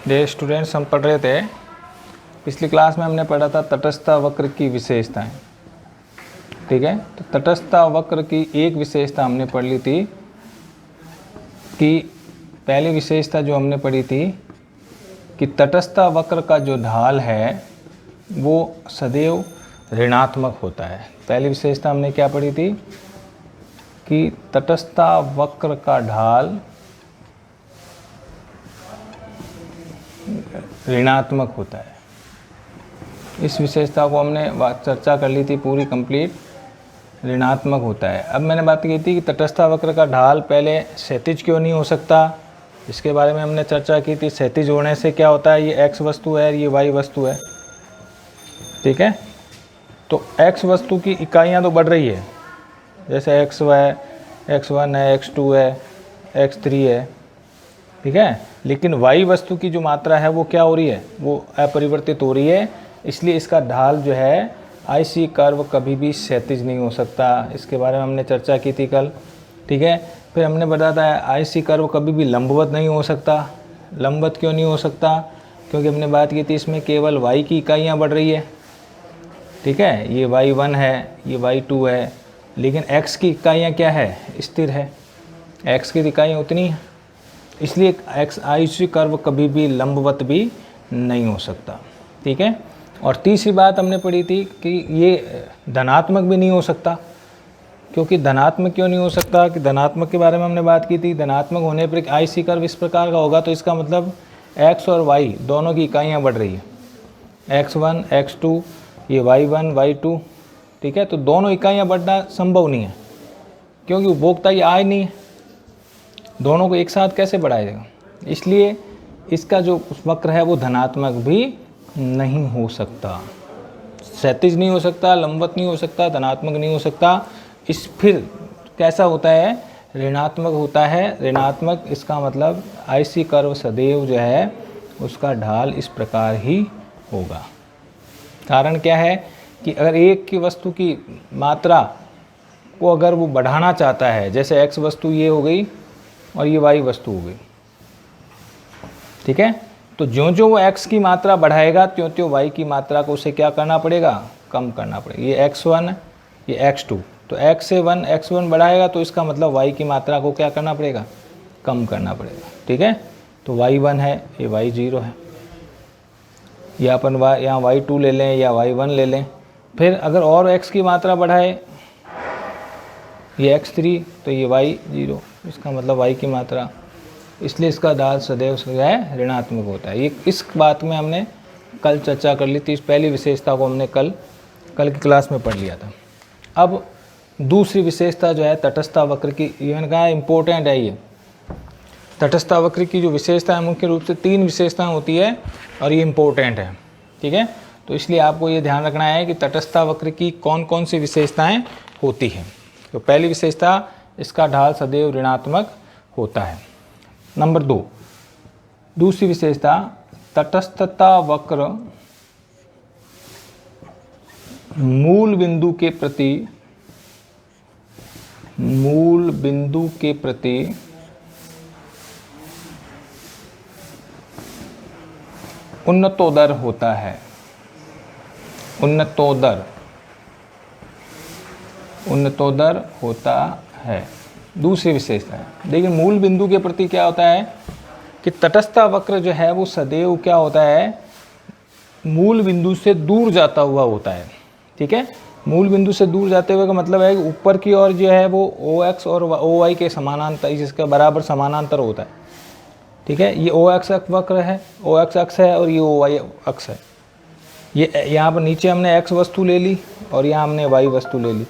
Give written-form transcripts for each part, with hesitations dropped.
Dear students, हम पढ़ रहे थे, पिछली क्लास में हमने पढ़ा था तटस्थता वक्र की विशेषताएं। ठीक है, तो तटस्थता वक्र की एक विशेषता हमने पढ़ ली थी कि पहली विशेषता जो हमने पढ़ी थी कि तटस्थता वक्र का जो ढाल है वो सदैव ऋणात्मक होता है। पहली विशेषता हमने क्या पढ़ी थी कि तटस्थता वक्र का ढाल ऋणात्मक होता है। इस विशेषता को हमने चर्चा कर ली थी पूरी कंप्लीट, ऋणात्मक होता है। अब मैंने बात की थी कि तटस्थता वक्र का ढाल पहले क्षैतिज क्यों नहीं हो सकता, इसके बारे में हमने चर्चा की थी। क्षैतिज होने से क्या होता है, ये x वस्तु है, ये y वस्तु है। ठीक है, तो x वस्तु की इकाइयाँ तो बढ़ रही है, जैसे xy, x1 है, x2 है, x3 है। ठीक है, लेकिन y वस्तु की जो मात्रा है वो क्या हो रही है, वो अपरिवर्तित हो रही है। इसलिए इसका ढाल जो है आईसी कर्व कभी भी क्षैतिज नहीं हो सकता। इसके बारे में हमने चर्चा की थी कल। ठीक है, फिर हमने बताया था आईसी कर्व कभी भी लंबवत नहीं हो सकता। लंबवत क्यों नहीं हो सकता, क्योंकि हमने बात की थी इसमें केवल y की इकाइयाँ बढ़ रही है। ठीक है, ये y1 है, ये y2 है, लेकिन x की इकाइयाँ क्या है, स्थिर है। x की इकाइयाँ उतनी है, इसलिए एक्स आईसी कर्व कभी भी लंबवत भी नहीं हो सकता। ठीक है, और तीसरी बात हमने पढ़ी थी कि ये धनात्मक भी नहीं हो सकता। क्योंकि धनात्मक क्यों नहीं हो सकता, कि धनात्मक के बारे में हमने बात की थी। धनात्मक होने पर आईसी कर्व इस प्रकार का होगा, तो इसका मतलब x और y दोनों की इकाइयाँ बढ़ रही है, x1 x2, ये y1 y2। ठीक है, तो दोनों इकाइयाँ बढ़ना संभव नहीं है, क्योंकि उपभोक्ता ये आय नहीं है, दोनों को एक साथ कैसे बढ़ाया जाएगा। इसलिए इसका जो वक्र है वो धनात्मक भी नहीं हो सकता, क्षैतिज नहीं हो सकता, लंबवत नहीं हो सकता, धनात्मक नहीं हो सकता। इस फिर कैसा होता है, ऋणात्मक होता है। ऋणात्मक, इसका मतलब आईसी कर्व सदैव जो है उसका ढाल इस प्रकार ही होगा। कारण क्या है कि अगर एक की वस्तु की मात्रा को अगर वो बढ़ाना चाहता है, जैसे x वस्तु ये हो गई और ये y वस्तु हो गई। ठीक है, तो ज्यों ज्यों वो x की मात्रा बढ़ाएगा त्यों त्यों y की मात्रा को उसे क्या करना पड़ेगा, कम करना पड़ेगा। ये x1, ये x2, तो x से 1 x1 बढ़ाएगा तो इसका मतलब y की मात्रा को क्या करना पड़ेगा, कम करना पड़ेगा। ठीक है, तो y1 है, ये y0 है, या अपन यहाँ y2 ले लें या y1 ले लें। फिर अगर और x की मात्रा बढ़ाए, ये x3, तो ये y0, इसका मतलब y की मात्रा, इसलिए इसका ढाल सदैव जो है ऋणात्मक होता है। ये इस बात में हमने कल चर्चा कर ली थी। इस पहली विशेषता को हमने कल की क्लास में पढ़ लिया था। अब दूसरी विशेषता जो है तटस्थता वक्र की, ये मैंने कहा इम्पोर्टेंट है। ये तटस्थता वक्र की जो विशेषता है मुख्य रूप से 3 विशेषताएं होती है और ये इम्पोर्टेंट है। ठीक है, तो इसलिए आपको ये ध्यान रखना है कि तटस्थता वक्र की कौन कौन सी विशेषताएं होती हैं। तो पहली विशेषता, इसका ढाल सदैव ऋणात्मक होता है। नंबर 2, दूसरी विशेषता, तटस्थता वक्र मूल बिंदु के प्रति उन्नतोदर होता है। उन्नतोदर होता है, दूसरी विशेषता है। देखिए, मूल बिंदु के प्रति क्या होता है कि तटस्थता वक्र जो है वो सदैव क्या होता है, मूल बिंदु से दूर जाता हुआ होता है। ठीक है, मूल बिंदु से दूर जाते हुए का मतलब है कि ऊपर की ओर जो है वो OX और OY के समानांतर, इसके बराबर समानांतर होता है। ठीक है, ये OX वक्र है, OX अक्ष है, और ये OY अक्ष है। ये यहाँ पर नीचे हमने x वस्तु ले ली और यहाँ हमने y वस्तु ले ली।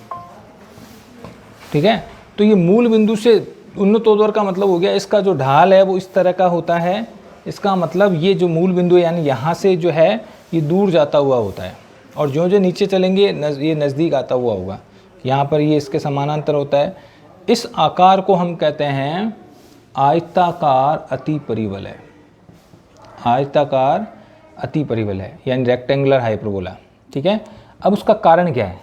ठीक है, तो ये मूल बिंदु से उन्नतोदर का मतलब हो गया, इसका जो ढाल है वो इस तरह का होता है। इसका मतलब ये जो मूल बिंदु है, यानी यहाँ से जो है ये दूर जाता हुआ होता है, और जो जो नीचे चलेंगे ये नज़दीक आता हुआ होगा। यहाँ पर ये इसके समानांतर होता है। इस आकार को हम कहते हैं आयताकार अतिपरिवलय। आयताकार अतिपरिवलय यानी रेक्टेंगुलर हाइपरबोला। ठीक है, अब उसका कारण क्या है,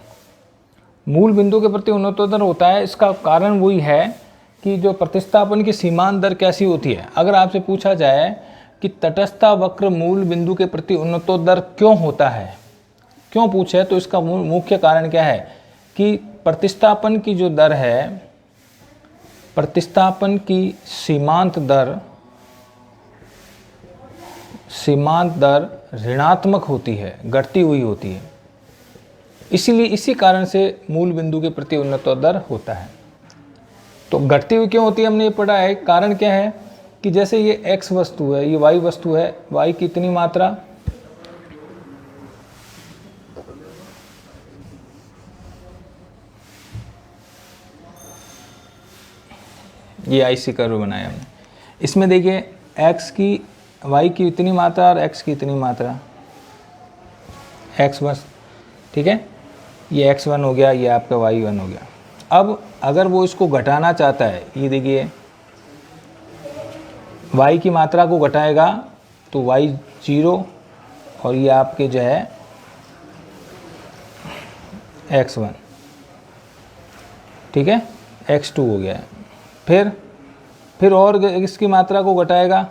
मूल बिंदु के प्रति उन्नतोदर होता है। इसका कारण वही है कि जो प्रतिस्थापन की सीमांत दर कैसी होती है। अगर आपसे पूछा जाए कि तटस्थता वक्र मूल बिंदु के प्रति उन्नतोदर क्यों होता है, क्यों पूछे, तो इसका मुख्य कारण क्या है कि प्रतिस्थापन की जो दर है, प्रतिस्थापन की सीमांत दर ऋणात्मक होती है, घटती हुई होती है। इसीलिए इसी कारण से मूल बिंदु के प्रति उन्नतोदर होता है। तो घटती हुई क्यों होती है हमने ये पढ़ा है। कारण क्या है कि जैसे ये x वस्तु है, ये y वस्तु है, y की इतनी मात्रा, ये आईसी कर्व बनाया हमने, इसमें देखिए x की, y की इतनी मात्रा और x की इतनी मात्रा, x1, ठीक है, ये x1 हो गया, ये आपका y1 हो गया। अब अगर वो इसको घटाना चाहता है, ये देखिए y की मात्रा को घटाएगा तो y0 और ये आपके जो है x1, ठीक है, x2 हो गया है। फिर और इसकी मात्रा को घटाएगा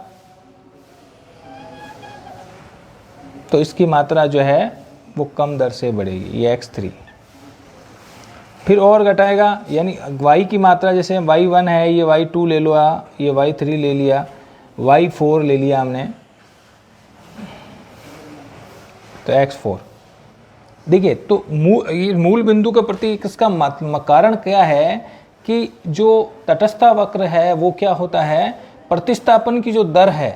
तो इसकी मात्रा जो है वो कम दर से बढ़ेगी, ये x3। फिर और घटाएगा, यानी y की मात्रा, जैसे y1 है, ये y2 ले लो, ये y3 ले लिया, y4 ले लिया हमने, तो x4। देखिए तो ये मूल बिंदु के प्रति इसका कारण क्या है कि जो तटस्थता वक्र है वो क्या होता है, प्रतिस्थापन की जो दर है,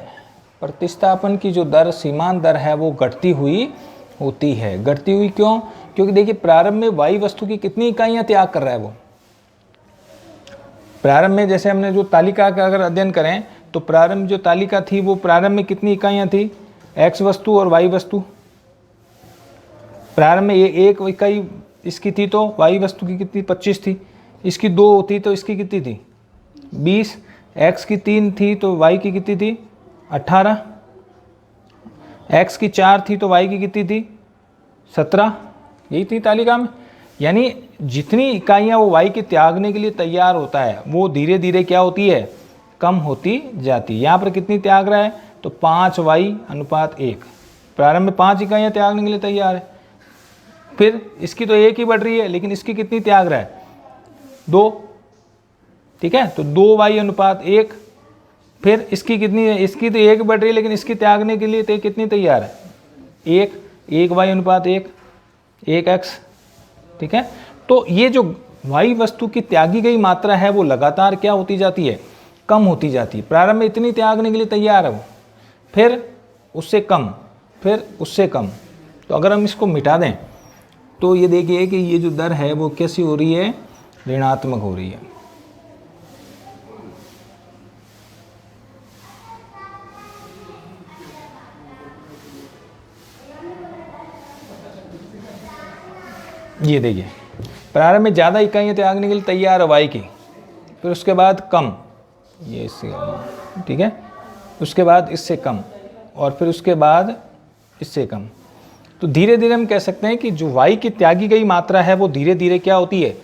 प्रतिस्थापन की जो दर, सीमांत दर है, वो घटती हुई होती है। घटती हुई क्यों? क्योंकि देखिए प्रारंभ में y वस्तु की कितनी इकाइयां त्याग कर रहा है वो। प्रारंभ में जैसे हमने जो तालिका का अगर अध्ययन करें तो प्रारंभ जो तालिका थी वो प्रारंभ में कितनी इकाइयां थी, x वस्तु और y वस्तु। प्रारंभ में ये एक इकाई इसकी थी तो y वस्तु की कितनी 25 थी, इसकी 2 होती तो इसकी कितनी थी 20, x की 3 थी तो y की कितनी थी 18, x की 4 थी तो y की कितनी थी 17, यही थी तालिका में। यानी जितनी इकाइयाँ वो y के त्यागने के लिए तैयार होता है वो धीरे धीरे क्या होती है, कम होती जाती है। यहाँ पर कितनी त्याग रहा है तो 5y/1, प्रारंभ में 5 इकाइयाँ त्यागने के लिए तैयार है। फिर इसकी तो 1 ही बढ़ रही है, लेकिन इसकी कितनी त्याग रहा है 2, ठीक है, तो 2y/1। फिर इसकी कितनी है, इसकी तो 1 बढ़ रही है, लेकिन इसकी त्यागने के लिए कितनी तैयार है 1y/1, 1x, ठीक है। तो ये जो y वस्तु की त्यागी गई मात्रा है वो लगातार क्या होती जाती है, कम होती जाती है। प्रारंभ में इतनी त्यागने के लिए तैयार है वो, फिर उससे कम, फिर उससे कम। तो अगर हम इसको मिटा दें तो ये देखिए कि ये जो दर है वो कैसी हो रही है, ऋणात्मक हो रही है। ये देखिए प्रारंभ में ज़्यादा इकाइयाँ त्यागने के लिए तैयार है y की, फिर उसके बाद कम, ये इससे, ठीक है, उसके बाद इससे कम, और फिर उसके बाद इससे कम। तो धीरे धीरे हम कह सकते हैं कि जो y की त्यागी गई मात्रा है वो धीरे धीरे क्या होती है,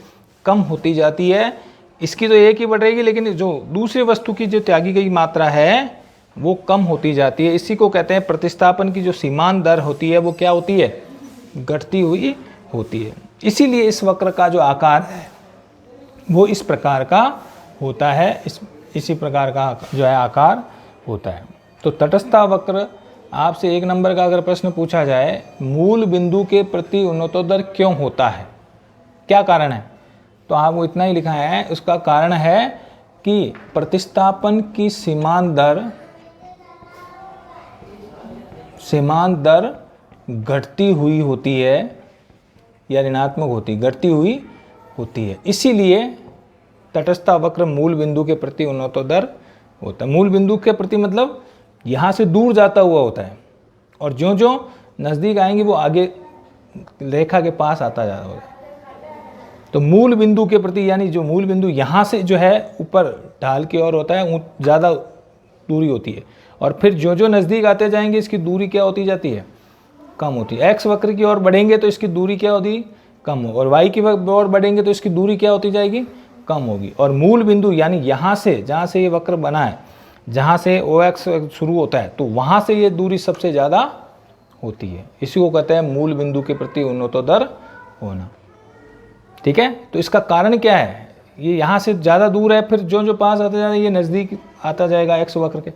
कम होती जाती है। इसकी तो 1 ही बढ़ेगी, लेकिन जो दूसरी वस्तु की जो त्यागी गई मात्रा है वो कम होती जाती है। इसी को कहते हैं प्रतिस्थापन की जो सीमांत दर होती है वो क्या होती है, घटती हुई होती है। इसीलिए इस वक्र का जो आकार है वो इस प्रकार का होता है, इसी प्रकार का जो है आकार होता है। तो तटस्थता वक्र, आपसे 1 नंबर का अगर प्रश्न पूछा जाए, मूल बिंदु के प्रति उन्नतोदर क्यों होता है, क्या कारण है, तो आपको इतना ही लिखा है। उसका कारण है कि प्रतिस्थापन की सीमांत दर घटती हुई होती है या ऋणात्मक होती, घटती हुई होती है। इसीलिए तटस्थता वक्र मूल बिंदु के प्रति उन्नतोदर होता है। मूल बिंदु के प्रति मतलब यहाँ से दूर जाता हुआ होता है, और ज्यों ज्यों नज़दीक आएंगे वो आगे रेखा के पास आता जा रहा है। तो मूल बिंदु के प्रति, यानी जो मूल बिंदु यहाँ से जो है ऊपर ढाल की ओर होता है, ज़्यादा दूरी होती है, और फिर जो जो नज़दीक आते जाएंगे इसकी दूरी क्या होती जाती है, कम होती है। एक्स वक्र की ओर बढ़ेंगे तो इसकी दूरी क्या होती, कम हो, और वाई की ओर बढ़ेंगे तो इसकी दूरी क्या होती जाएगी, कम होगी। और मूल बिंदु यानी यहाँ से, जहाँ से ये वक्र बना है, जहाँ से OX शुरू होता है तो वहाँ से ये दूरी सबसे ज़्यादा होती है। इसी को कहते हैं मूल बिंदु के प्रति उन्नतोदर होना। ठीक है, तो इसका कारण क्या है, ये यहाँ से ज़्यादा दूर है, फिर जो जो पास आता जाएगा ये नज़दीक आता जाएगा x वक्र के,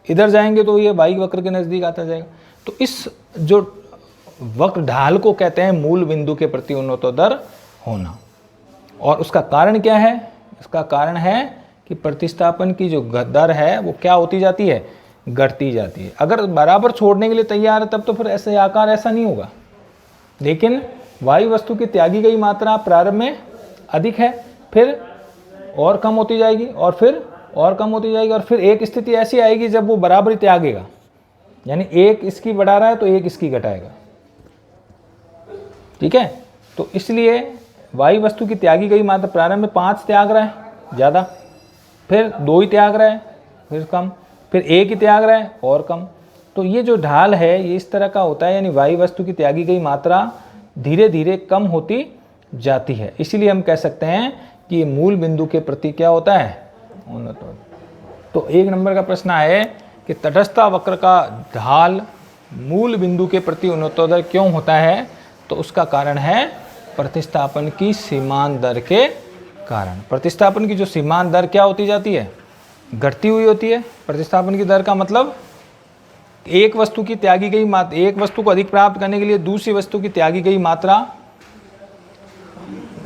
इधर जाएंगे तो ये y वक्र के नज़दीक आता जाएगा। तो इस जो वक्र ढाल को कहते हैं मूल बिंदु के प्रति उन्नतोदर होना। और उसका कारण क्या है, इसका कारण है कि प्रतिस्थापन की जो दर है वो क्या होती जाती है, घटती जाती है। अगर बराबर छोड़ने के लिए तैयार है तब तो फिर ऐसे आकार ऐसा नहीं होगा, लेकिन वायु वस्तु की त्यागी गई मात्रा प्रारंभ में अधिक है, फिर और कम होती जाएगी और फिर और कम होती जाएगी, और फिर एक स्थिति ऐसी आएगी जब वो बराबर ही त्यागेगा, यानी एक इसकी बढ़ा रहा है तो एक इसकी घटाएगा। ठीक है, तो इसलिए वायु वस्तु की त्यागी गई मात्रा प्रारंभ में 5 त्याग रहा है ज़्यादा, फिर 2 ही त्याग रहा है फिर कम, फिर 1 ही त्याग रहा है और कम। तो ये जो ढाल है ये इस तरह का होता है, यानी वायु वस्तु की त्यागी गई मात्रा धीरे धीरे कम होती जाती है। इसीलिए हम कह सकते हैं कि ये मूल बिंदु के प्रति क्या होता है, उन्नतोदर। तो 1 नंबर का प्रश्न है कि तटस्थ वक्र का ढाल मूल बिंदु के प्रति उन्नतोदर क्यों होता है, तो उसका कारण है प्रतिस्थापन की सीमांत दर के कारण। प्रतिस्थापन की जो सीमांत दर क्या होती जाती है, घटती हुई होती है। प्रतिस्थापन की दर का मतलब एक वस्तु की त्यागी गई मात्रा, एक वस्तु को अधिक प्राप्त करने के लिए दूसरी वस्तु की त्यागी गई मात्रा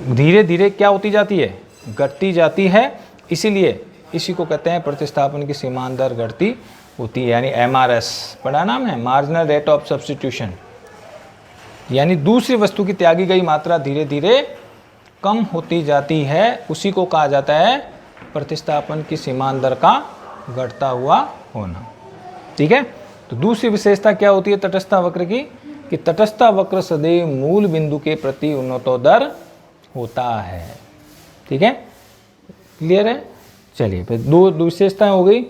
धीरे धीरे क्या होती जाती है, घटती जाती है। इसीलिए इसी को कहते हैं प्रतिस्थापन की सीमांत दर घटती होती है, यानी MRS पढ़ा नाम है, मार्जिनल रेट ऑफ सब्स्टिट्यूशन, यानी दूसरी वस्तु की त्यागी गई मात्रा धीरे धीरे कम होती जाती है। उसी को कहा जाता है प्रतिस्थापन की सीमांत दर का घटता हुआ होना। ठीक है, तो दूसरी विशेषता क्या होती है तटस्थ वक्र की, कि तटस्थ वक्र सदैव मूल बिंदु के प्रति उन्नतोदर होता है। ठीक है, क्लियर है। चलिए फिर दो विशेषताएं हो गई,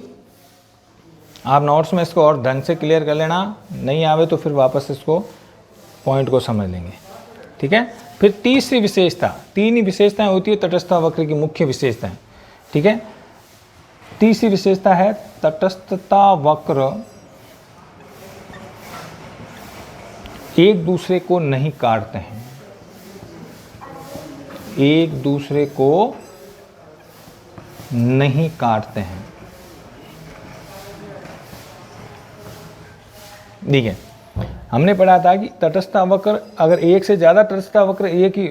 आप नोट्स में इसको और ढंग से क्लियर कर लेना, नहीं आवे तो फिर वापस इसको पॉइंट को समझ लेंगे। ठीक है, फिर तीसरी विशेषता, 3 ही विशेषताएं होती है तटस्थ वक्र की मुख्य विशेषताएं। ठीक है, तीसरी विशेषता है तटस्थता वक्र एक दूसरे को नहीं काटते हैं, एक दूसरे को नहीं काटते हैं। ठीक है, हमने पढ़ा था कि तटस्थ वक्र अगर एक से ज़्यादा तटस्थ वक्र एक ही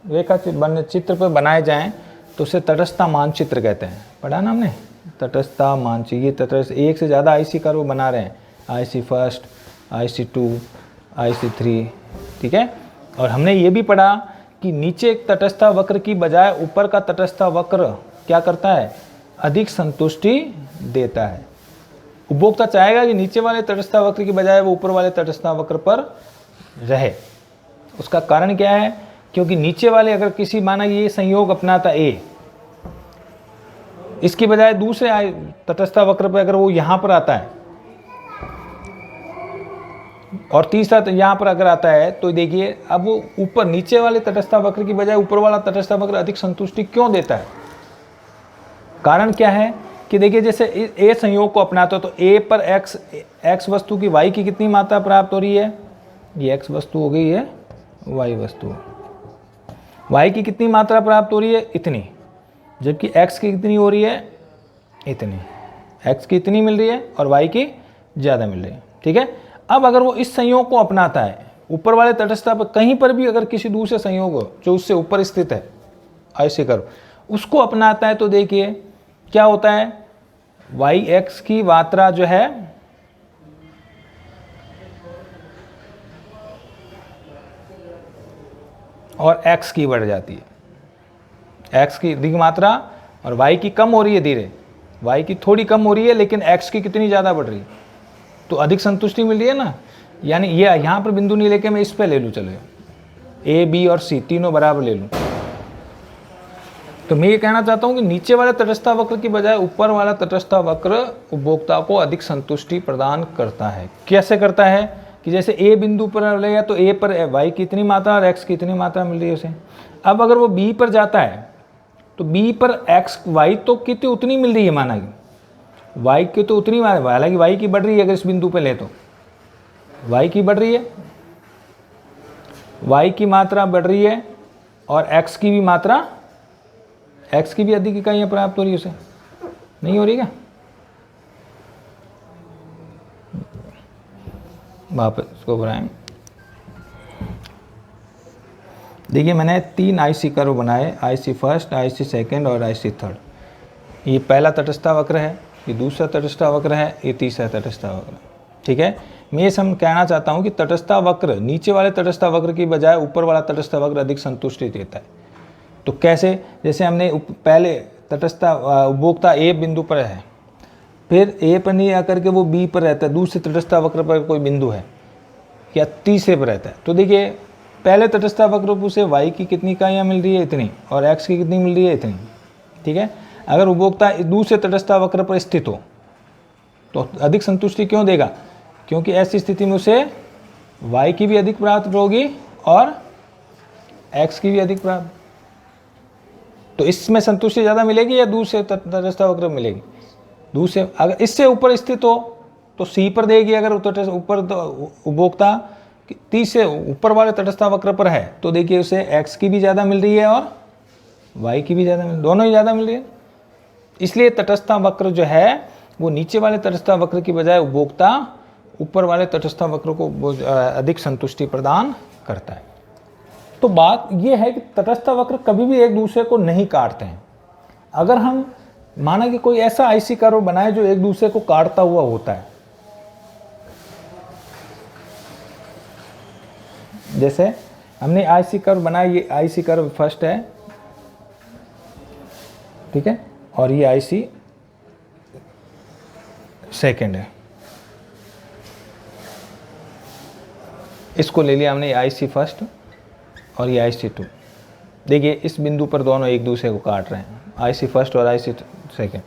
रेखा चित्र पर बनाए जाएं तो उसे तटस्थता मानचित्र कहते हैं। पढ़ा ना हमने, तटस्थता मानचित्र। ये तटस्थ एक से ज़्यादा IC कर्व बना रहे हैं, IC1, IC2, IC3। ठीक है, और हमने ये भी पढ़ा कि नीचे एक तटस्थ वक्र की बजाय ऊपर का तटस्थ वक्र क्या करता है, अधिक संतुष्टि देता है। उपभोक्ता चाहेगा कि नीचे वाले तटस्थ वक्र की बजाय वो ऊपर वाले तटस्थ वक्र पर रहे। उसका कारण क्या है, क्योंकि नीचे वाले अगर किसी माना ये संयोग अपनाता A, इसकी बजाय दूसरे तटस्थ वक्र पर अगर वो यहाँ पर आता है और तीसरा यहाँ पर अगर आता है, तो देखिए अब वो ऊपर नीचे वाले तटस्थ वक्र की बजाय ऊपर वाला तटस्थ वक्र अधिक संतुष्टि क्यों देता है। कारण क्या है कि देखिए जैसे A संयोग को अपनाता है तो A पर x वस्तु की y की कितनी मात्रा प्राप्त हो रही है, ये x वस्तु हो गई है, y वस्तु, y की कितनी मात्रा प्राप्त हो रही है, इतनी, जबकि x की कितनी हो रही है, इतनी, x की इतनी मिल रही है और y की ज़्यादा मिल रही है। ठीक है, अब अगर वो इस संयोग को अपनाता है ऊपर वाले तटस्थ पर, कहीं पर भी अगर किसी दूसरे संयोग जो उससे ऊपर स्थित है ऐसे कर्व उसको अपनाता है, तो देखिए क्या होता है, yx की मात्रा जो है और x की बढ़ जाती है, x की अधिक मात्रा और y की कम हो रही है धीरे, y की थोड़ी कम हो रही है लेकिन x की कितनी ज़्यादा बढ़ रही है, तो अधिक संतुष्टि मिल रही है ना। यानी ये यहाँ पर बिंदु नहीं लेके मैं इस पे ले लूँ, चलो A, B और C तीनों बराबर ले लूँ, तो मैं ये कहना चाहता हूँ कि नीचे वाले तटस्थ वक्र की बजाय ऊपर वाला तटस्थ वक्र उपभोक्ता को अधिक संतुष्टि प्रदान करता है। कैसे करता है कि जैसे A बिंदु पर लेगा तो A पर y की इतनी मात्रा और x की इतनी मात्रा मिल रही है उसे। अब अगर वो B पर जाता है तो B पर x y तो कितनी उतनी मिल रही है माना कि, y की तो उतनी मात्रा, हालांकि y की बढ़ रही है, अगर इस बिंदु पे ले तो y की बढ़ रही है, y की मात्रा बढ़ रही है और x की भी मात्रा, x की भी अधिक इकाइयाँ प्राप्त हो रही है उसे, नहीं हो रही क्या? वापस इसको बनाएं। देखिए मैंने 3 आईसी कर्व बनाए, आईसी फर्स्ट, आईसी सेकंड और आईसी थर्ड। ये पहला तटस्था वक्र है, ये दूसरा तटस्था वक्र है, ये तीसरा तटस्था वक्र। ठीक है, मैं ये सब कहना चाहता हूँ कि तटस्था वक्र नीचे वाले तटस्था वक्र की बजाय ऊपर वाला तटस्था वक्र अधिक संतुष्टि देता है। तो कैसे? जैसे हमने पहले तटस्था उपभोक्ता ए बिंदु पर है, फिर ए पर नहीं आकर के वो बी पर रहता है, दूसरे तटस्था वक्र पर कोई बिंदु है या तीसरे पर रहता है। तो देखिए पहले तटस्था वक्र से y की कितनी इकाइयाँ मिल रही है, इतनी, और x की कितनी मिल रही है, इतनी। ठीक है, अगर उपभोक्ता दूसरे तटस्था वक्र पर स्थित हो तो अधिक संतुष्टि क्यों देगा? क्योंकि ऐसी स्थिति में उसे y की भी अधिक प्राप्त होगी और x की भी अधिक प्राप्त। तो इसमें संतुष्टि ज़्यादा मिलेगी या दूसरे तटस्था वक्र में मिलेगी? दूसरे। अगर इससे ऊपर स्थित हो तो C पर देगी, अगर ऊपर उपभोक्ता तीसरे ऊपर वाले तटस्था वक्र पर है तो देखिए उसे x की भी ज़्यादा मिल रही है और y की भी ज़्यादा दोनों ही ज़्यादा मिल रही है। इसलिए तटस्था वक्र जो है वो नीचे वाले तटस्था वक्र की बजाय उपभोक्ता ऊपर वाले तटस्था वक्र को अधिक संतुष्टि प्रदान करता है। तो बात यह है कि तटस्था वक्र कभी भी एक दूसरे को नहीं काटते हैं। अगर हम माना कि कोई ऐसा आईसी कर्व बनाए जो एक दूसरे को काटता हुआ होता है, जैसे हमने आईसी कर्व बनाया, ये आईसी कर्व फर्स्ट है, ठीक है, और ये आईसी सेकंड है। इसको ले लिया हमने आईसी फर्स्ट और ये आईसी टू। देखिए इस बिंदु पर दोनों एक दूसरे को काट रहे हैं, आईसी फर्स्ट और आईसी सेकंड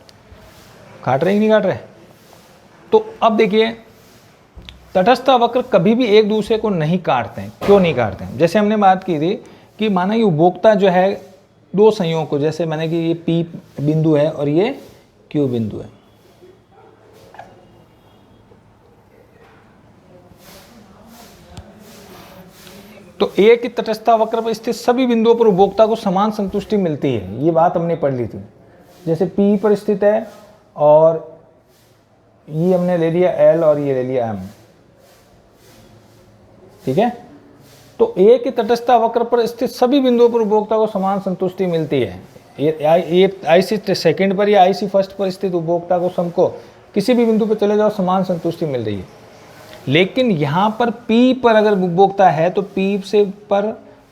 काट रहे हैं कि नहीं काट रहे? तो अब देखिए तटस्था वक्र कभी भी एक दूसरे को नहीं काटते हैं। क्यों नहीं काटते हैं? जैसे हमने बात की थी कि माना कि उपभोक्ता जो है दो संयोग को, जैसे माने कि ये P बिंदु है और ये Q बिंदु है, तो एक ही तटस्था वक्र पर स्थित सभी बिंदुओं पर उपभोक्ता को समान संतुष्टि मिलती है। ये बात हमने पढ़ ली थी। जैसे P पर स्थित है और ये हमने ले लिया L और ये ले लिया M, ठीक है। तो एक ही तटस्था वक्र पर स्थित सभी बिंदुओं पर उपभोक्ता को समान संतुष्टि मिलती है। ये आईसी सेकंड पर या आईसी फर्स्ट पर स्थित उपभोक्ता को सबको किसी भी बिंदु पर चले जाओ समान संतुष्टि मिल रही है। लेकिन यहाँ पर P पर अगर उपभोक्ता है तो P से पर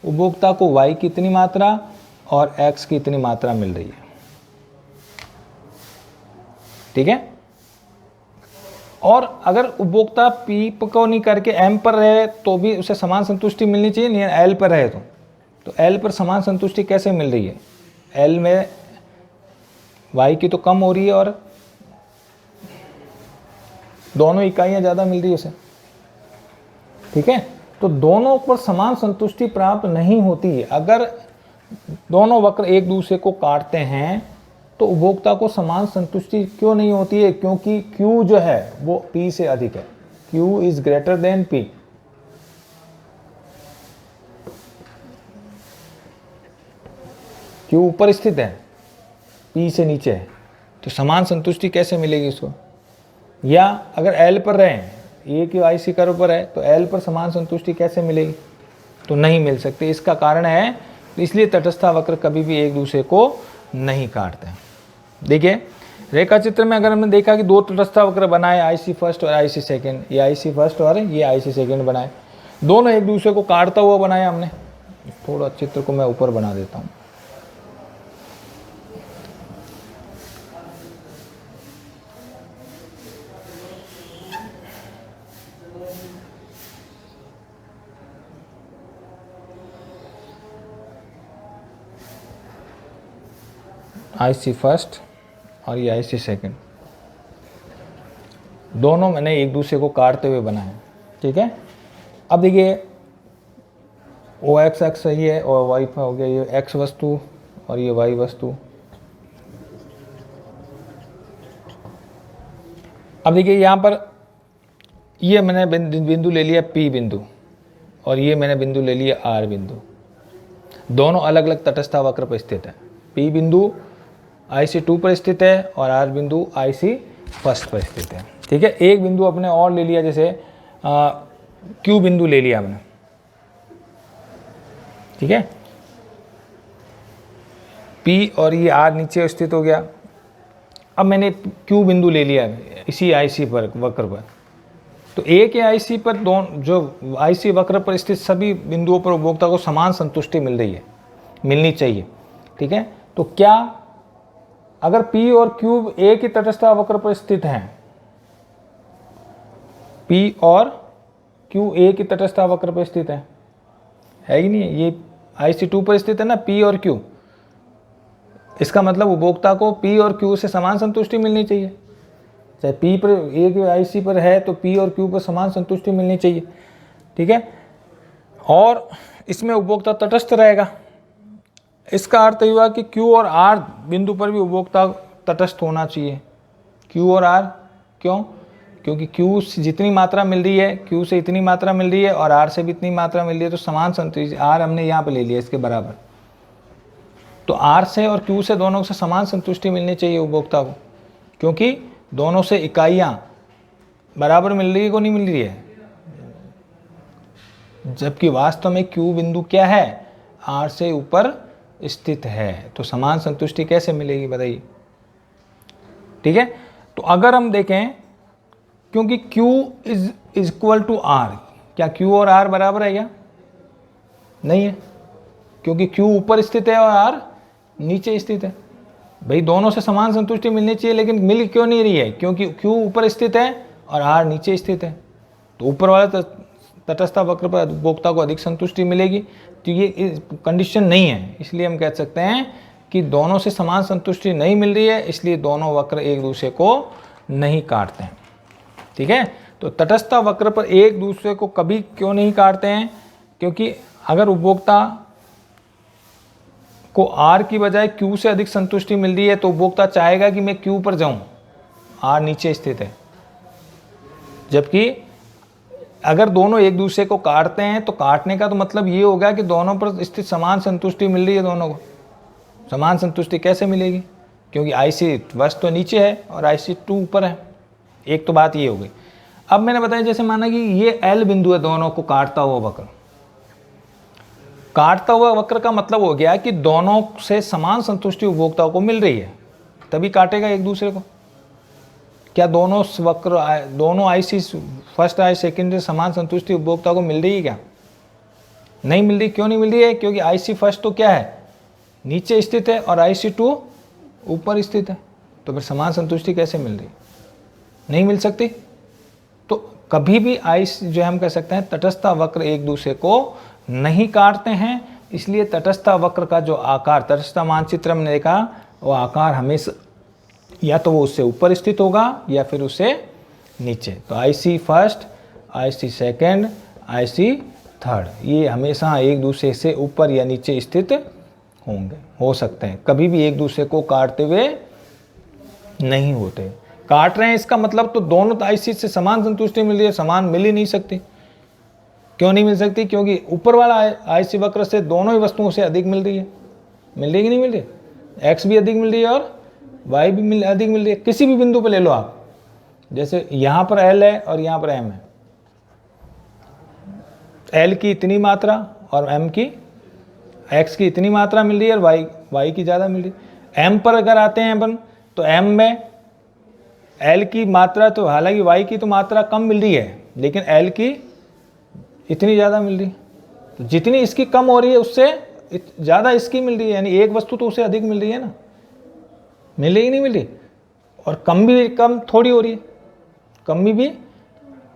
उपभोक्ता को y की इतनी मात्रा और x की इतनी मात्रा मिल रही है, ठीक है। और अगर उपभोक्ता P को नहीं करके M पर रहे तो भी उसे समान संतुष्टि मिलनी चाहिए, नहीं L पर रहे तो L पर समान संतुष्टि कैसे मिल रही है? L में y की तो कम हो रही है और दोनों इकाइयाँ ज़्यादा मिल रही है उसे, ठीक है। तो दोनों पर समान संतुष्टि प्राप्त नहीं होती है। अगर दोनों वक्र एक दूसरे को काटते हैं तो उपभोक्ता को समान संतुष्टि क्यों नहीं होती है? क्योंकि Q जो है वो P से अधिक है। Q is greater than P। Q ऊपर स्थित है, P से नीचे है, तो समान संतुष्टि कैसे मिलेगी उसको? या अगर L पर रहें, ये कि आईसी कर्व पर है, तो L पर समान संतुष्टि कैसे मिलेगी? तो नहीं मिल सकती। इसका कारण है, इसलिए तटस्था वक्र कभी भी एक दूसरे को नहीं काटते हैं। देखिए रेखा चित्र में अगर हमने देखा कि दो तटस्था वक्र बनाए, आईसी फर्स्ट और आईसी सेकंड, ये आईसी फर्स्ट और ये आईसी सेकंड बनाए, दोनों एक दूसरे को काटता हुआ बनाया हमने। थोड़ा चित्र को मैं ऊपर बना देता हूँ। आईसी फर्स्ट और ये आईसी सेकंड, दोनों मैंने एक दूसरे को काटते हुए बनाए, ठीक है। अब देखिए ओ एक्स सही है और वाई हो गया ये एक्स वस्तु और ये वाई वस्तु। अब देखिए यहाँ पर ये मैंने बिंदु ले लिया P बिंदु और ये मैंने बिंदु ले लिया R बिंदु, दोनों अलग अलग तटस्थ वक्र पर स्थित है। P बिंदु IC2 पर स्थित है और R बिंदु IC1 पर स्थित है। ठीक है, एक बिंदु अपने और ले लिया, जैसे Q बिंदु ले लिया हमने। ठीक है, P और ये R नीचे स्थित हो गया। अब मैंने Q बिंदु ले लिया इसी IC पर वक्र पर, तो एक IC पर जो IC वक्र पर स्थित सभी बिंदुओं पर उपभोक्ता को समान संतुष्टि मिलनी चाहिए। ठीक है, तो क्या अगर P और Q एक ही तटस्थ वक्र पर स्थित हैं, P और Q एक ही तटस्थ वक्र पर स्थित है ही नहीं, ये IC2 पर स्थित है ना P और Q, इसका मतलब उपभोक्ता को P और Q से समान संतुष्टि मिलनी चाहिए। चाहे P पर एक IC पर है तो P और Q पर समान संतुष्टि मिलनी चाहिए। ठीक है, और इसमें उपभोक्ता तटस्थ रहेगा। इसका अर्थ हुआ कि Q और R बिंदु पर भी उपभोक्ता तटस्थ होना चाहिए। Q और R क्यों? क्योंकि Q से जितनी मात्रा मिल रही है, Q से इतनी मात्रा मिल रही है और R से भी इतनी मात्रा मिल रही है, तो समान संतुष्टि। R हमने यहाँ पे ले लिया इसके बराबर, तो R से और Q से दोनों से समान संतुष्टि मिलनी चाहिए उपभोक्ता को, क्योंकि दोनों से इकाइयाँ बराबर मिल रही है को नहीं मिल रही है, जबकि वास्तव में Q बिंदु क्या है, R से ऊपर स्थित है। तो समान संतुष्टि कैसे मिलेगी बताइए। ठीक है, तो अगर हम देखें, क्योंकि Q is equal to R, क्या Q और R बराबर है क्या? नहीं है, क्योंकि Q ऊपर स्थित है और R नीचे स्थित है। भाई दोनों से समान संतुष्टि मिलनी चाहिए, लेकिन मिल क्यों नहीं रही है? क्योंकि Q ऊपर स्थित है और R नीचे स्थित है। तो ऊपर वाला तटस्थ वक्र पर उपभोक्ता को अधिक संतुष्टि मिलेगी, तो ये कंडीशन नहीं है। इसलिए हम कह सकते हैं कि दोनों से समान संतुष्टि नहीं मिल रही है, इसलिए दोनों वक्र एक दूसरे को नहीं काटते हैं। ठीक है, तो तटस्थ वक्र पर एक दूसरे को कभी क्यों नहीं काटते हैं? क्योंकि अगर उपभोक्ता को R की बजाय Q से अधिक संतुष्टि मिल रही है, तो उपभोक्ता चाहेगा कि मैं Q पर जाऊं, R नीचे स्थित है। जबकि अगर दोनों एक दूसरे को काटते हैं, तो काटने का तो मतलब ये होगा कि दोनों पर स्थित समान संतुष्टि मिल रही है। दोनों को समान संतुष्टि कैसे मिलेगी? क्योंकि IC1 तो नीचे है और IC2 ऊपर है। एक तो बात ये हो गई। अब मैंने बताया, जैसे माना कि ये L बिंदु है दोनों को काटता हुआ वक्र। काटता हुआ वक्र का मतलब हो गया कि दोनों से समान संतुष्टि उपभोक्ताओं को मिल रही है, तभी काटेगा एक दूसरे को। क्या दोनों वक्र, दोनों IC फर्स्ट आई सेकेंड से समान संतुष्टि उपभोक्ता को मिल रही है क्या? नहीं मिल रही। क्यों नहीं मिल रही है? क्योंकि IC1 तो क्या है, नीचे स्थित है और IC2 ऊपर स्थित है। तो फिर समान संतुष्टि कैसे मिल रही? नहीं मिल सकती। तो कभी भी जो हम कह सकते हैं तटस्थ वक्र एक दूसरे को नहीं काटते हैं। इसलिए तटस्थ वक्र का जो आकार तटस्थ मानचित्र में देखा, वो आकार हमेशा या तो वो उससे ऊपर स्थित होगा या फिर उससे नीचे। तो IC1, IC2, IC3 ये हमेशा एक दूसरे से ऊपर या नीचे स्थित हो सकते हैं, कभी भी एक दूसरे को काटते हुए नहीं होते। काट रहे हैं इसका मतलब तो दोनों IC से समान संतुष्टि मिल रही है, समान मिल ही नहीं सकती। क्यों नहीं मिल सकती? क्योंकि ऊपर वाला IC वक्र से दोनों ही वस्तुओं से अधिक मिल रही है। मिल रही है कि नहीं मिल रही? X भी अधिक मिल रही है और Y भी अधिक मिल रही है। किसी भी बिंदु पर ले लो आप, जैसे यहाँ पर L है और यहाँ पर M है। L की इतनी मात्रा और M की, X की इतनी मात्रा मिल रही है और Y की ज़्यादा मिल रही है। M पर अगर आते हैं अपन, तो M में L की मात्रा, तो हालांकि Y की तो मात्रा कम मिल रही है, लेकिन L की इतनी ज़्यादा मिल रही है। तो जितनी इसकी कम हो रही है उससे ज़्यादा इसकी मिल रही है, यानी एक वस्तु तो उससे अधिक मिल रही है ना। मिल रही नहीं मिल रही? और कम थोड़ी हो रही है, कमी भी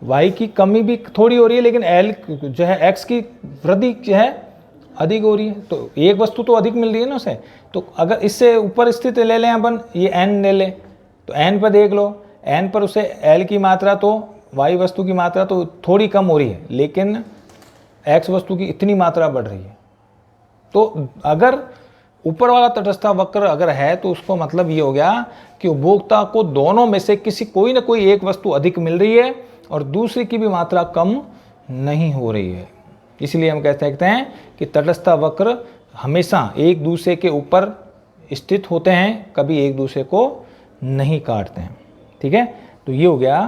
Y की कमी भी थोड़ी हो रही है, लेकिन L जो है X की वृद्धि जो है अधिक हो रही है। तो एक वस्तु तो अधिक मिल रही है ना उसे। तो अगर इससे ऊपर स्थित ले लें अपन, ये N ले लें, तो N पर देख लो, N पर उसे L की मात्रा तो Y वस्तु की मात्रा तो थोड़ी कम हो रही है, लेकिन X वस्तु की इतनी मात्रा बढ़ रही है। तो अगर ऊपर वाला तटस्थ वक्र अगर है तो उसको मतलब ये हो गया कि उपभोक्ता को दोनों में से कोई ना कोई एक वस्तु अधिक मिल रही है और दूसरी की भी मात्रा कम नहीं हो रही है। इसलिए हम कह सकते हैं कि तटस्थ वक्र हमेशा एक दूसरे के ऊपर स्थित होते हैं, कभी एक दूसरे को नहीं काटते हैं। ठीक है, तो ये हो गया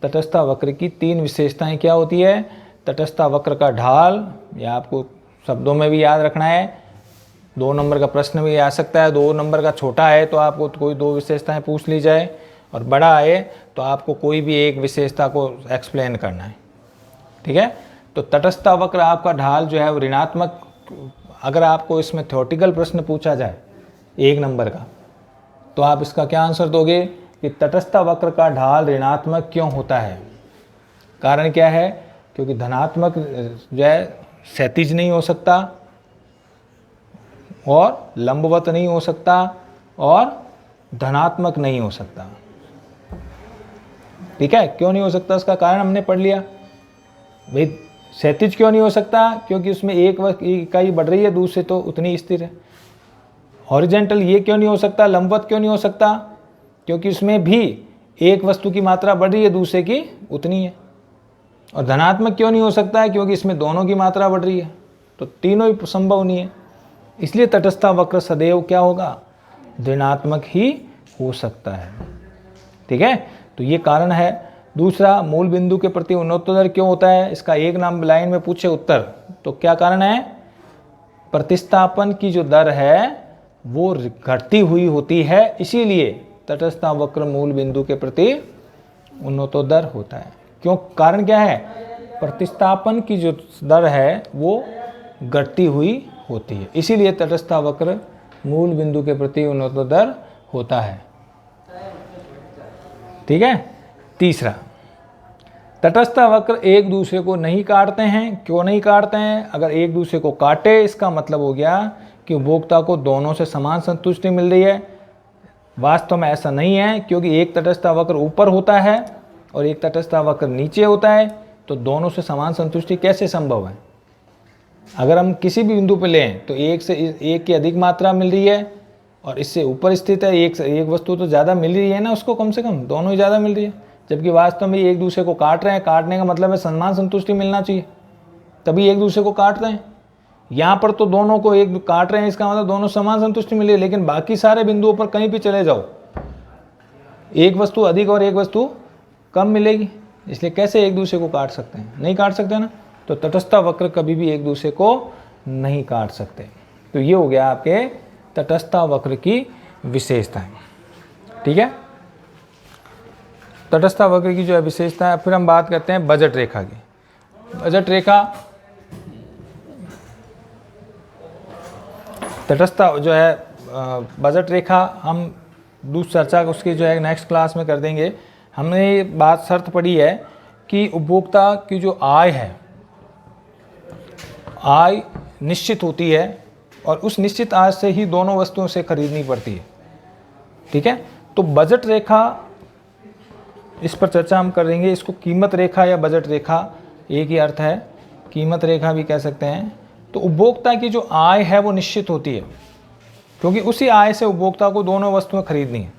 तटस्थ वक्र की 3 विशेषताएं क्या होती है। तटस्थ वक्र का ढाल, या आपको शब्दों में भी याद रखना है, 2 नंबर का प्रश्न भी आ सकता है। 2 नंबर का छोटा है तो आपको कोई 2 विशेषताएं पूछ ली जाए, और बड़ा है तो आपको कोई भी एक विशेषता को एक्सप्लेन करना है। ठीक है, तो तटस्थ वक्र आपका ढाल जो है वो ऋणात्मक, अगर आपको इसमें थ्योरेटिकल प्रश्न पूछा जाए 1 नंबर का, तो आप इसका क्या आंसर दोगे कि तटस्थ वक्र का ढाल ऋणात्मक क्यों होता है। कारण क्या है, क्योंकि धनात्मक जो है क्षैतिज नहीं हो सकता और लंबवत नहीं हो सकता और धनात्मक नहीं हो सकता। ठीक है, क्यों नहीं हो सकता उसका कारण हमने पढ़ लिया। भाई क्षैतिज क्यों नहीं हो सकता, क्योंकि उसमें एक इकाई बढ़ रही है, दूसरे तो उतनी स्थिर है। हॉरिजेंटल ये क्यों नहीं हो सकता, लंबवत क्यों नहीं हो सकता, क्योंकि उसमें भी एक वस्तु की मात्रा बढ़ रही है, दूसरे की उतनी है। और धनात्मक क्यों नहीं हो सकता है, क्योंकि इसमें दोनों की मात्रा बढ़ रही है, तो तीनों ही संभव नहीं है। इसलिए तटस्थ वक्र सदैव क्या होगा, ऋणात्मक ही हो सकता है। ठीक है, तो ये कारण है। दूसरा, मूल बिंदु के प्रति उन्नतोदर क्यों होता है, इसका एक नाम लाइन में पूछे उत्तर, तो क्या कारण है, प्रतिस्थापन की जो दर है वो घटती हुई होती है, इसीलिए तटस्थ वक्र मूल बिंदु के प्रति उन्नतोदर होता है। क्यों, कारण क्या है, प्रतिस्थापन की जो दर है वो घटती हुई होती है, इसीलिए तटस्थ वक्र मूल बिंदु के प्रति उन्नतोदर होता है। ठीक है, तीसरा, तटस्थ वक्र एक दूसरे को नहीं काटते हैं। क्यों नहीं काटते हैं, अगर एक दूसरे को काटे इसका मतलब हो गया कि उपभोक्ता को दोनों से समान संतुष्टि मिल रही है। वास्तव में ऐसा नहीं है, क्योंकि एक तटस्थ वक्र ऊपर होता है और एक तटस्थ वक्र नीचे होता है, तो दोनों से समान संतुष्टि कैसे संभव है। अगर हम किसी भी बिंदु पर लें तो एक से एक की अधिक मात्रा मिल रही है और इससे ऊपर स्थित है, एक वस्तु तो ज़्यादा मिल रही है ना उसको, कम से कम दोनों ही ज़्यादा मिल रही है, जबकि वास्तव में एक दूसरे को काट रहे हैं। काटने का मतलब है समान संतुष्टि मिलना चाहिए, तभी एक दूसरे को काट रहे हैं। यहाँ पर तो दोनों को एक काट रहे हैं, इसका मतलब दोनों समान संतुष्टि मिल रही है, लेकिन बाकी सारे बिंदुओं पर कहीं भी चले जाओ, एक वस्तु अधिक और एक वस्तु कम मिलेगी, इसलिए कैसे एक दूसरे को काट सकते हैं, नहीं काट सकते ना। तो तटस्थ वक्र कभी भी एक दूसरे को नहीं काट सकते। तो ये हो गया आपके तटस्थ वक्र की विशेषताएं। ठीक है, तटस्थ वक्र की जो है विशेषता है। फिर हम बात करते हैं बजट रेखा की। बजट रेखा, तटस्थ जो है बजट रेखा हम दूसरी चर्चा उसकी जो है नेक्स्ट क्लास में कर देंगे। हमने ये बात शर्त पड़ी है कि उपभोक्ता की जो आय है, आय निश्चित होती है और उस निश्चित आय से ही दोनों वस्तुओं से खरीदनी पड़ती है। ठीक है, तो बजट रेखा, इस पर चर्चा हम करेंगे। इसको कीमत रेखा या बजट रेखा एक ही अर्थ है, कीमत रेखा भी कह सकते हैं। तो उपभोक्ता की जो आय है वो निश्चित होती है, क्योंकि उसी आय से उपभोक्ता को दोनों वस्तुएं खरीदनी है।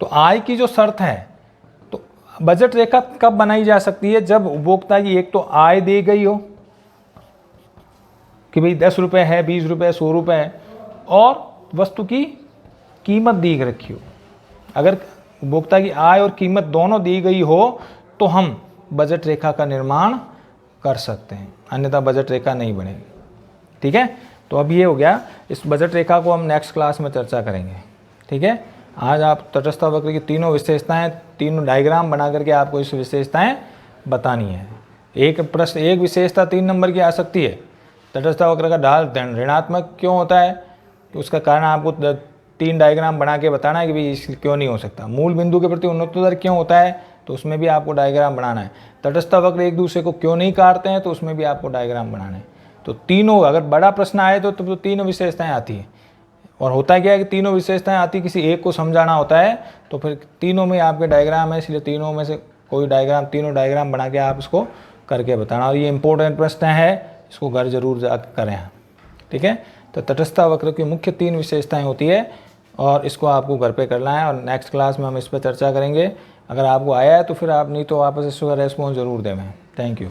तो आय की जो शर्त है, तो बजट रेखा कब बनाई जा सकती है, जब उपभोक्ता की एक तो आय दी गई हो कि भाई 10 रुपये है, 20 रुपये, 100 रुपये है, और वस्तु की कीमत दी रखी हो। अगर उपभोक्ता की आय और कीमत दोनों दी गई हो तो हम बजट रेखा का निर्माण कर सकते हैं, अन्यथा बजट रेखा नहीं बनेगी। ठीक है, तो अब ये हो गया। इस बजट रेखा को हम नेक्स्ट क्लास में चर्चा करेंगे। ठीक है, आज आप तटस्थ वक्र की तीनों विशेषताएं, तीनों डायग्राम बना करके आपको इस विशेषताएं बतानी है। एक प्रश्न, एक विशेषता 3 नंबर की आ सकती है, तटस्थ वक्र का ढाल ऋणात्मक क्यों होता है, तो उसका कारण आपको 3 डायग्राम बना के बताना है कि भाई इसलिए क्यों नहीं हो सकता। मूल बिंदु के प्रति उन्नतोदर क्यों होता है, तो उसमें भी आपको डायग्राम बनाना है। तटस्थ वक्र एक दूसरे को क्यों नहीं काटते हैं, तो उसमें भी आपको डायग्राम बनाना है। तो तीनों, अगर बड़ा प्रश्न आए तो तीनों विशेषताएं आती हैं। और होता क्या है कि तीनों विशेषताएं आती, किसी एक को समझाना होता है, तो फिर तीनों में आपके डायग्राम है, इसलिए तीनों में से कोई डायग्राम, तीनों डायग्राम बना के आप इसको करके बताना। और ये इंपॉर्टेंट प्रश्न है, इसको घर जरूर करें। ठीक है, तो तटस्थता वक्र की मुख्य 3 विशेषताएं होती है और इसको आपको घर पे करना है और नेक्स्ट क्लास में हम इस पर चर्चा करेंगे। अगर आपको आया है तो फिर आप, नहीं तो वापस इसका रेस्पॉन्स ज़रूर दें। Thank you.